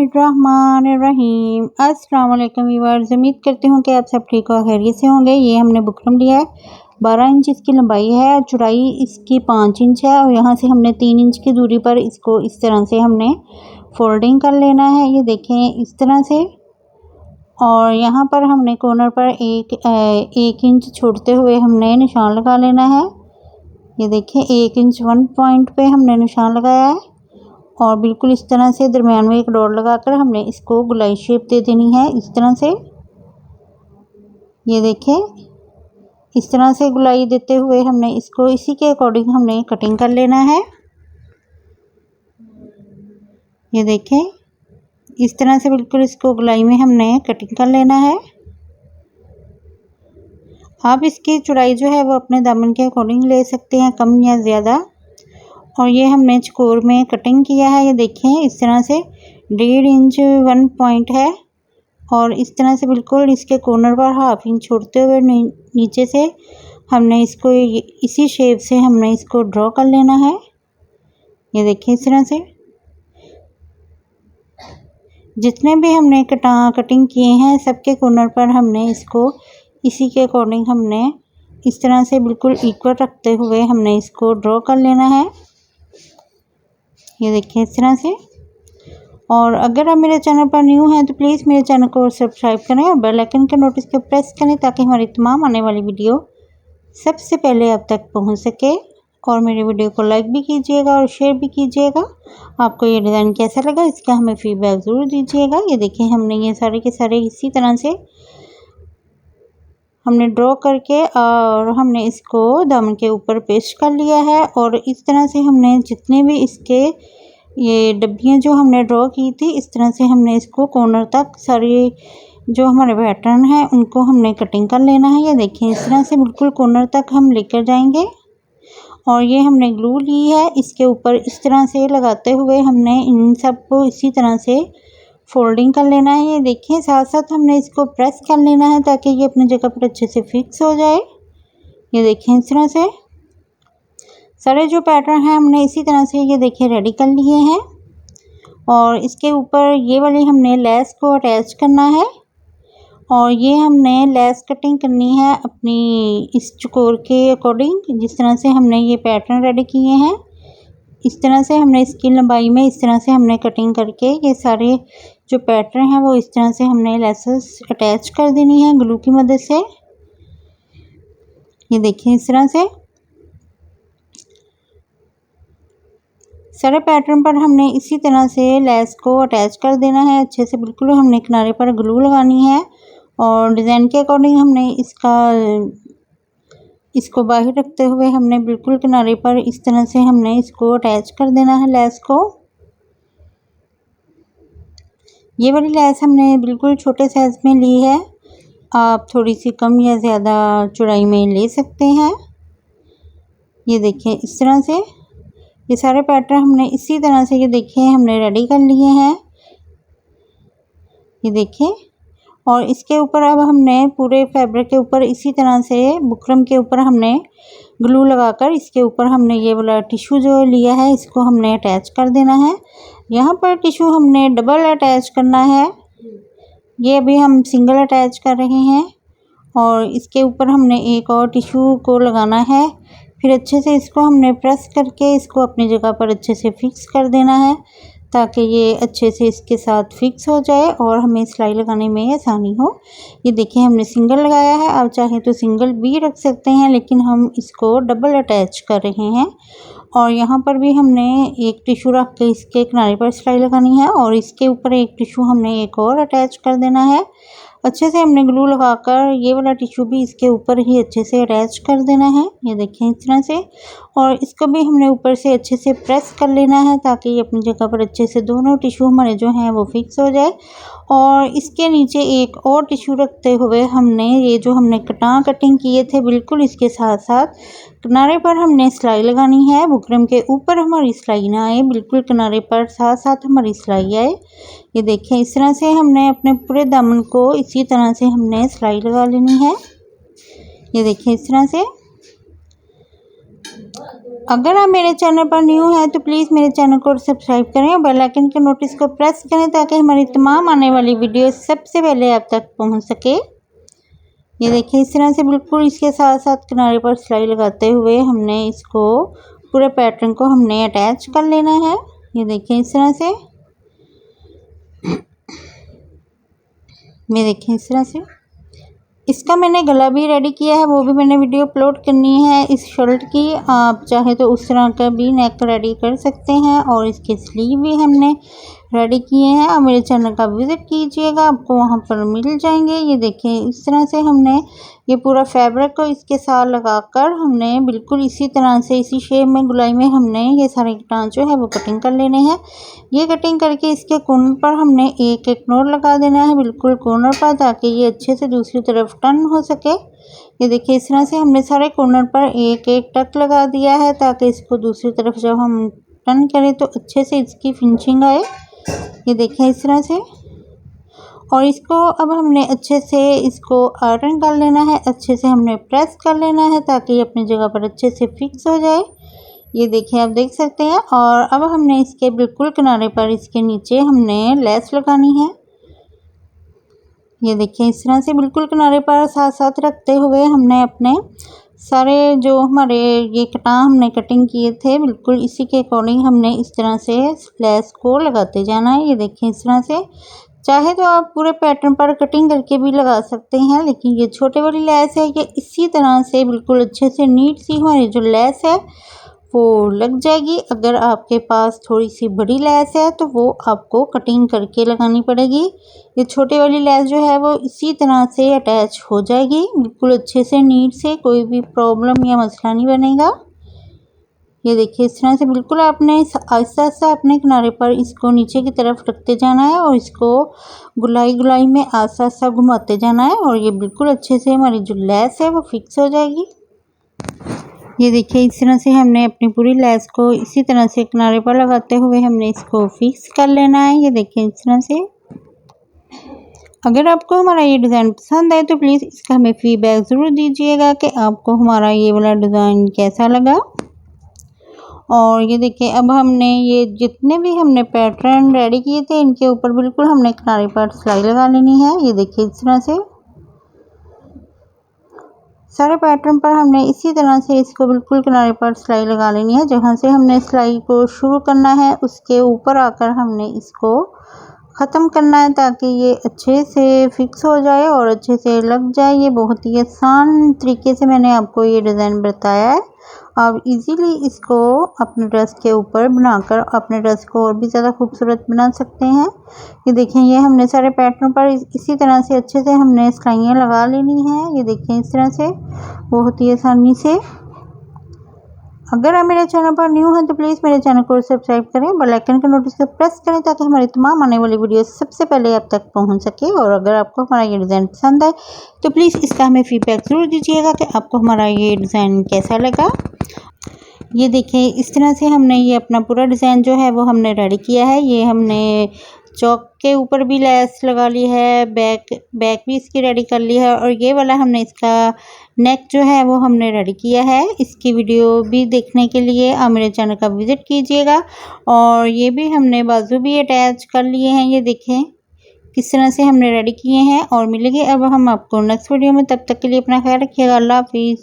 बिस्मिल्लाहिर्रहमानिर्रहीम। अस्सलाम वालेकुम व्यूअर्स, उम्मीद करती हूँ कि आप सब ठीक और खैरियत से होंगे। ये हमने बुकरम लिया है, 12 इंच इसकी लंबाई है, चौड़ाई इसकी 5 इंच है और यहाँ से हमने 3 इंच की दूरी पर इसको इस तरह से हमने फोल्डिंग कर लेना है। ये देखें इस तरह से। और यहाँ पर हमने कॉर्नर पर एक इंच छोड़ते हुए हमने निशान लगा लेना है। ये देखें 1 इंच 1 पॉइंट पे हमने निशान लगाया है और बिल्कुल इस तरह से दरमियान में एक डॉट लगाकर हमने इसको गोलाई शेप दे देनी है इस तरह से। ये देखें इस तरह से गोलाई देते हुए हमने इसको इसी के अकॉर्डिंग हमने कटिंग कर लेना है। ये देखें इस तरह से बिल्कुल इसको गोलाई में हमने कटिंग कर लेना है। आप इसकी चौड़ाई जो है वो अपने दामन के अकॉर्डिंग ले सकते हैं, कम या ज़्यादा। और ये हमने चकोर में कटिंग किया है। ये देखें इस तरह से 1.5 इंच 1 पॉइंट है और इस तरह से बिल्कुल इसके कॉर्नर पर हाफ इंच छोड़ते हुए नीचे से हमने इसको इसी शेप से हमने इसको ड्रॉ कर लेना है। ये देखें इस तरह से जितने भी हमने कटिंग किए हैं सबके कॉर्नर पर हमने इसको इसी के अकॉर्डिंग हमने इस तरह से बिल्कुल इक्वल रखते हुए हमने इसको ड्रॉ कर लेना है। ये देखें इस तरह से। और अगर आप मेरे चैनल पर न्यू हैं तो प्लीज़ मेरे चैनल को सब्सक्राइब करें और बेल आइकन के नोटिस को प्रेस करें ताकि हमारी तमाम आने वाली वीडियो सबसे पहले आप तक पहुंच सके। और मेरी वीडियो को लाइक भी कीजिएगा और शेयर भी कीजिएगा। आपको ये डिज़ाइन कैसा लगा इसका हमें फीडबैक ज़रूर दीजिएगा। ये देखें हमने ये सारे के सारे इसी तरह से हमने ड्रॉ करके और हमने इसको दामन के ऊपर पेस्ट कर लिया है। और इस तरह से हमने जितने भी इसके ये डब्बियाँ जो हमने ड्रॉ की थी इस तरह से हमने इसको कॉर्नर तक सारी जो हमारे पैटर्न है उनको हमने कटिंग कर लेना है। ये देखें इस तरह से बिल्कुल कॉर्नर तक हम लेकर जाएंगे। और ये हमने ग्लू ली है, इसके ऊपर इस तरह से लगाते हुए हमने इन सब को इसी तरह से फोल्डिंग कर लेना है। ये देखें साथ साथ हमने इसको प्रेस कर लेना है ताकि ये अपनी जगह पर अच्छे से फिक्स हो जाए। ये देखें इस तरह से सारे जो पैटर्न हैं हमने इसी तरह से ये देखें रेडी कर लिए हैं। और इसके ऊपर ये वाली हमने लेस को अटैच करना है और ये हमने लेस कटिंग करनी है अपनी इस चकोर के अकॉर्डिंग जिस तरह से हमने ये पैटर्न रेडी किए हैं। इस तरह से हमने इसकी लंबाई में इस तरह से हमने कटिंग करके ये सारे जो पैटर्न हैं वो इस तरह से हमने लेसेस अटैच कर देनी है ग्लू की मदद से। ये देखिए इस तरह से सारे पैटर्न पर हमने इसी तरह से लेस को अटैच कर देना है अच्छे से। बिल्कुल हमने किनारे पर ग्लू लगानी है और डिज़ाइन के अकॉर्डिंग हमने इसको बाहर रखते हुए हमने बिल्कुल किनारे पर इस तरह से हमने इसको अटैच कर देना है लेस को। ये वाली लेस हमने बिल्कुल छोटे साइज़ में ली है, आप थोड़ी सी कम या ज़्यादा चौड़ाई में ले सकते हैं। ये देखें इस तरह से ये सारे पैटर्न हमने इसी तरह से ये देखें हमने रेडी कर लिए हैं। ये देखें और इसके ऊपर अब हमने पूरे फैब्रिक के ऊपर इसी तरह से बुकरम के ऊपर हमने ग्लू लगाकर इसके ऊपर हमने ये वाला टिश्यू जो लिया है इसको हमने अटैच कर देना है। यहाँ पर टिश्यू हमने डबल अटैच करना है, ये अभी हम सिंगल अटैच कर रहे हैं। और इसके ऊपर हमने एक और टिश्यू को लगाना है, फिर अच्छे से इसको हमने प्रेस करके इसको अपनी जगह पर अच्छे से फिक्स कर देना है ताकि ये अच्छे से इसके साथ फिक्स हो जाए और हमें सिलाई लगाने में आसानी हो। ये देखिए हमने सिंगल लगाया है, आप चाहें तो सिंगल भी रख सकते हैं लेकिन हम इसको डबल अटैच कर रहे हैं। और यहाँ पर भी हमने एक टिश्यू रख के इसके किनारे पर सिलाई लगानी है और इसके ऊपर एक टिश्यू हमने एक और अटैच कर देना है। अच्छे से हमने ग्लू लगाकर ये वाला टिश्यू भी इसके ऊपर ही अच्छे से अटैच कर देना है। ये देखें इस तरह से। और इसको भी हमने ऊपर से अच्छे से प्रेस कर लेना है ताकि ये अपनी जगह पर अच्छे से दोनों टिश्यू हमारे जो हैं वो फिक्स हो जाए। और इसके नीचे एक और टिश्यू रखते हुए हमने ये जो हमने कटिंग किए थे बिल्कुल इसके साथ साथ किनारे पर हमने सिलाई लगानी है। बुकरम के ऊपर हमारी सिलाई ना आए, बिल्कुल किनारे पर साथ साथ हमारी सिलाई आए। ये देखें इस तरह से हमने अपने पूरे दामन को इसी तरह से हमने सिलाई लगा लेनी है। ये देखें इस तरह से अगर आप मेरे चैनल पर न्यू हैं तो प्लीज़ मेरे चैनल को सब्सक्राइब करें और बेल आइकन के नोटिस को प्रेस करें ताकि हमारी तमाम आने वाली वीडियो सबसे पहले आप तक पहुंच सके। ये देखिए इस तरह से बिल्कुल इसके साथ साथ किनारे पर सिलाई लगाते हुए हमने इसको पूरे पैटर्न को हमने अटैच कर लेना है। ये देखिए इस तरह से, ये देखिए इस तरह से इसका मैंने गला भी रेडी किया है, वो भी मैंने वीडियो अपलोड करनी है इस शर्ट की। आप चाहे तो उस तरह का भी नेक रेडी कर सकते हैं और इसके स्लीव भी हमने रेडी किए हैं। और मेरे चैनल का विज़िट कीजिएगा, आपको वहां पर मिल जाएंगे। ये देखें इस तरह से हमने ये पूरा फैब्रिक को इसके साथ लगाकर हमने बिल्कुल इसी तरह से इसी शेप में गुलाई में हमने ये सारे टांच जो है वो कटिंग कर लेने हैं। ये कटिंग करके इसके कॉर्नर पर हमने एक एक नोट लगा देना है बिल्कुल कॉर्नर पर, ताकि ये अच्छे से दूसरी तरफ टर्न हो सके। ये देखिए इस तरह से हमने सारे कॉर्नर पर एक एक टक लगा दिया है ताकि इसको दूसरी तरफ जब हम टर्न करें तो अच्छे से इसकी फिनिशिंग आए। ये देखिए इस तरह से, और इसको अब हमने अच्छे से इसको आयरन कर लेना है, अच्छे से हमने प्रेस कर लेना है ताकि ये अपनी जगह पर अच्छे से फिक्स हो जाए। ये देखिए आप देख सकते हैं। और अब हमने इसके बिल्कुल किनारे पर इसके नीचे हमने लेस लगानी है। ये देखिए इस तरह से बिल्कुल किनारे पर साथ साथ रखते हुए हमने अपने सारे जो हमारे ये कटां हमने कटिंग किए थे बिल्कुल इसी के अकॉर्डिंग हमने इस तरह से लेस को लगाते जाना है। ये देखिए इस तरह से, चाहे तो आप पूरे पैटर्न पर कटिंग करके भी लगा सकते हैं, लेकिन ये छोटे वाली लेस है ये इसी तरह से बिल्कुल अच्छे से नीट सी हमारी जो लेस है वो लग जाएगी। अगर आपके पास थोड़ी सी बड़ी लेस है तो वो आपको कटिंग करके लगानी पड़ेगी। ये छोटे वाली लेस जो है वो इसी तरह से अटैच हो जाएगी बिल्कुल अच्छे से नीट से, कोई भी प्रॉब्लम या मसला नहीं बनेगा। ये देखिए इस तरह से बिल्कुल आपने आहिस्ता आहिस्ता अपने किनारे पर इसको नीचे की तरफ रखते जाना है और इसको गुलाई गुलाई में आहिस्ता आहिस्ता घुमाते जाना है और ये बिल्कुल अच्छे से हमारी जो लेस है वो फिक्स हो जाएगी। ये देखिए इस तरह से हमने अपनी पूरी लेस को इसी तरह से किनारे पर लगाते हुए हमने इसको फिक्स कर लेना है। ये देखिए इस तरह से। अगर आपको हमारा ये डिज़ाइन पसंद आए तो प्लीज़ इसका हमें फीडबैक ज़रूर दीजिएगा कि आपको हमारा ये वाला डिज़ाइन कैसा लगा। और ये देखिए अब हमने ये जितने भी हमने पैटर्न रेडी किए थे इनके ऊपर बिल्कुल हमने किनारे पर सिलाई लगा लेनी है। ये देखिए इस तरह से सारे पैटर्न पर हमने इसी तरह से इसको बिल्कुल किनारे पर सिलाई लगा लेनी है। जहाँ से हमने सिलाई को शुरू करना है उसके ऊपर आकर हमने इसको ख़त्म करना है ताकि ये अच्छे से फिक्स हो जाए और अच्छे से लग जाए। ये बहुत ही आसान तरीके से मैंने आपको ये डिज़ाइन बताया है। आप इजीली इसको अपने ड्रेस के ऊपर बनाकर अपने ड्रेस को और भी ज़्यादा खूबसूरत बना सकते हैं। ये देखें ये हमने सारे पैटर्न पर इसी तरह से अच्छे से हमने सिलाइयाँ लगा लेनी है। ये देखें इस तरह से बहुत ही आसानी से। अगर आप मेरे चैनल पर न्यू हैं तो प्लीज़ मेरे चैनल को सब्सक्राइब करें, बेल आइकन के नोटिस को प्रेस करें ताकि हमारी तमाम आने वाली वीडियो सबसे पहले आप तक पहुंच सके। और अगर आपको हमारा ये डिज़ाइन पसंद आए तो प्लीज़ इसका हमें फीडबैक ज़रूर दीजिएगा कि आपको हमारा ये डिज़ाइन कैसा लगा। ये देखिए इस तरह से हमने ये अपना पूरा डिज़ाइन जो है वो हमने रेडी किया है। ये हमने चौक के ऊपर भी लेस लगा ली है, बैक भी इसकी रेडी कर ली है और ये वाला हमने इसका नेक जो है वो हमने रेडी किया है। इसकी वीडियो भी देखने के लिए आप मेरे चैनल का विज़िट कीजिएगा। और ये भी हमने बाजू भी अटैच कर लिए हैं। ये देखें किस तरह से हमने रेडी किए हैं। और मिलेंगे अब हम आपको नेक्स्ट वीडियो में, तब तक के लिए अपना ख्याल रखिएगा। अल्लाह हाफिज़।